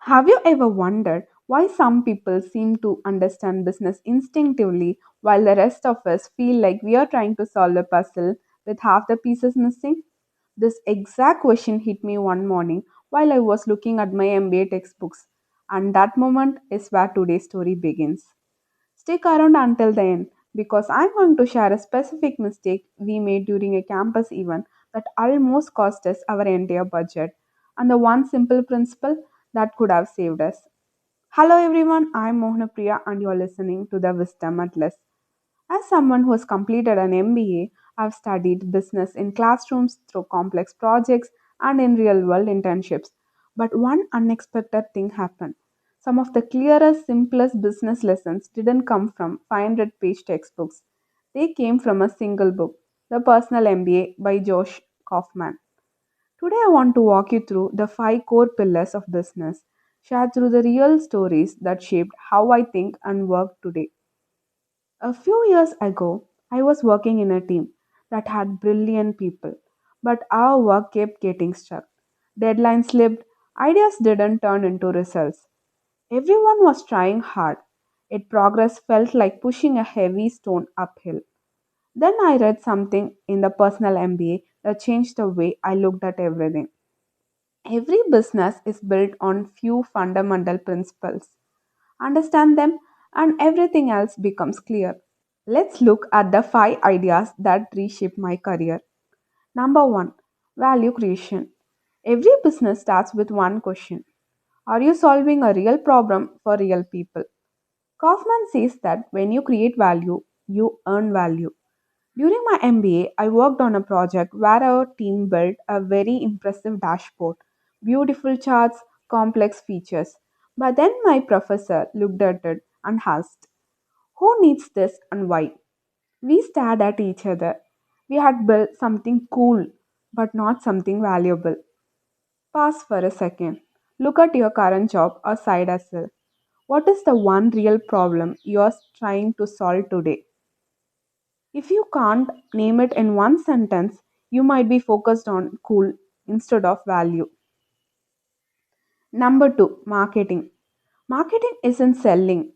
Have you ever wondered why some people seem to understand business instinctively while the rest of us feel like we are trying to solve a puzzle with half the pieces missing? This exact question hit me one morning while I was looking at my MBA textbooks, and that moment is where today's story begins. Stick around until the end because I'm going to share a specific mistake we made during a campus event that almost cost us our entire budget and the one simple principle that could have saved us. Hello everyone, I'm Mohnapriya and you're listening to the Wisdom Atlas. As someone who has completed an MBA, I've studied business in classrooms through complex projects and in real world internships. But one unexpected thing happened. Some of the clearest, simplest business lessons didn't come from 500-page textbooks. They came from a single book, The Personal MBA by Josh Kaufman. Today, I want to walk you through the five core pillars of business, shared through the real stories that shaped how I think and work today. A few years ago, I was working in a team that had brilliant people, but our work kept getting stuck. Deadlines slipped, ideas didn't turn into results. Everyone was trying hard, yet progress felt like pushing a heavy stone uphill. Then I read something in the personal MBA that changed the way I looked at everything. Every business is built on few fundamental principles. Understand them, and everything else becomes clear. Let's look at the five ideas that reshaped my career. Number one, value creation. Every business starts with one question: are you solving a real problem for real people? Kaufman says that when you create value, you earn value. During my MBA, I worked on a project where our team built a very impressive dashboard, beautiful charts, complex features. But then my professor looked at it and asked, who needs this and why? We stared at each other. We had built something cool, but not something valuable. Pause for a second. Look at your current job or side hustle. What is the one real problem you're trying to solve today? If you can't name it in one sentence, you might be focused on cool instead of value. Number two, marketing. Marketing isn't selling,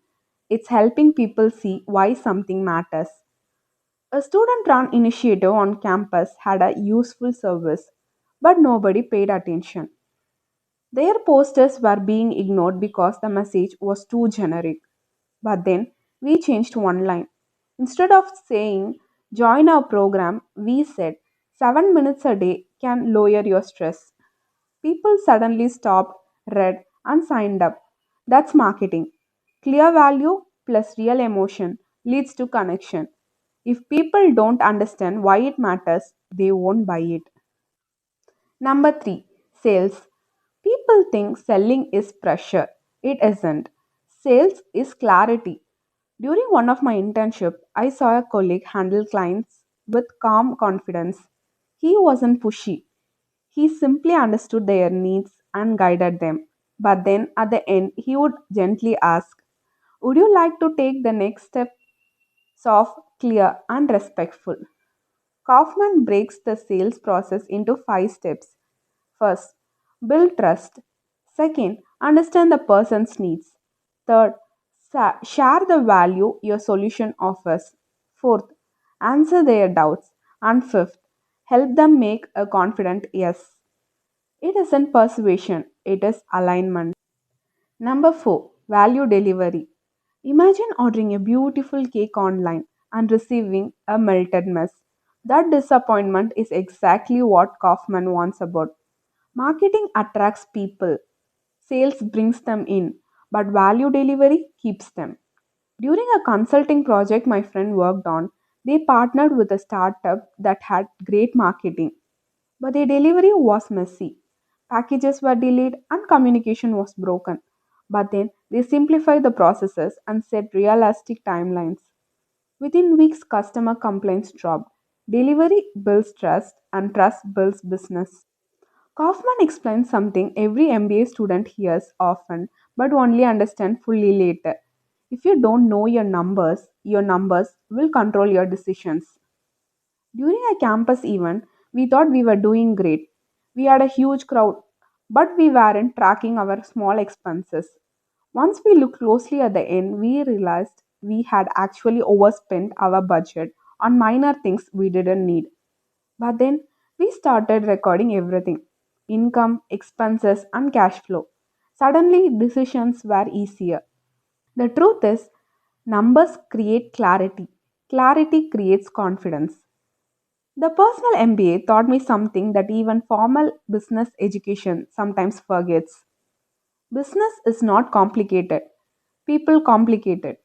it's helping people see why something matters. A student run initiative on campus had a useful service, but nobody paid attention. Their posters were being ignored because the message was too generic. But then we changed one line. Instead of saying, join our program, we said, 7 minutes a day can lower your stress. People suddenly stopped, read, and signed up. That's marketing. Clear value plus real emotion leads to connection. If people don't understand why it matters, they won't buy it. Number three, sales. People think selling is pressure. It isn't. Sales is clarity. During one of my internship, I saw a colleague handle clients with calm confidence. He wasn't pushy. He simply understood their needs and guided them. But then at the end, he would gently ask, would you like to take the next step? Soft, clear, and respectful. Kaufman breaks the sales process into five steps. First, build trust. Second, understand the person's needs. Third, share the value your solution offers. Fourth, answer their doubts. And fifth, help them make a confident yes. It isn't persuasion, it is alignment. Number 4, value delivery. Imagine ordering a beautiful cake online and receiving a melted mess. That disappointment is exactly what Kaufman wants about. Marketing attracts people, sales brings them in, but value delivery keeps them. During a consulting project my friend worked on, they partnered with a startup that had great marketing, but their delivery was messy. Packages were delayed and communication was broken. But then they simplified the processes and set realistic timelines. Within weeks, customer complaints dropped. Delivery builds trust, and trust builds business. Kaufman explains something every MBA student hears often but only understand fully later. If you don't know your numbers will control your decisions. During a campus event, we thought we were doing great. We had a huge crowd, but we weren't tracking our small expenses. Once we looked closely at the end, we realized we had actually overspent our budget on minor things we didn't need. But then we started recording everything: income, expenses, and cash flow. Suddenly, decisions were easier. The truth is, numbers create clarity. Clarity creates confidence. The personal MBA taught me something that even formal business education sometimes forgets. Business is not complicated, people complicate it.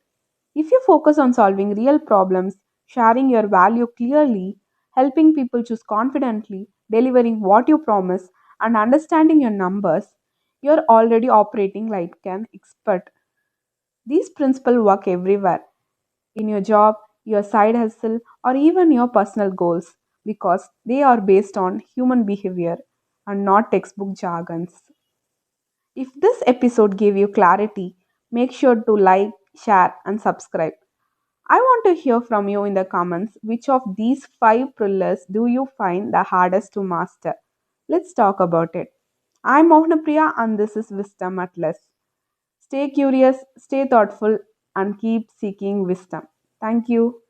If you focus on solving real problems, sharing your value clearly, helping people choose confidently, delivering what you promise, and understanding your numbers, you're already operating like an expert. These principles work everywhere: in your job, your side hustle, or even your personal goals, because they are based on human behavior and not textbook jargons. If this episode gave you clarity, make sure to like, share, and subscribe. I want to hear from you in the comments. Which of these five pillars do you find the hardest to master? Let's talk about it. I'm Mohnapriya, and this is Wisdom at Less. Stay curious, stay thoughtful, and keep seeking wisdom. Thank you.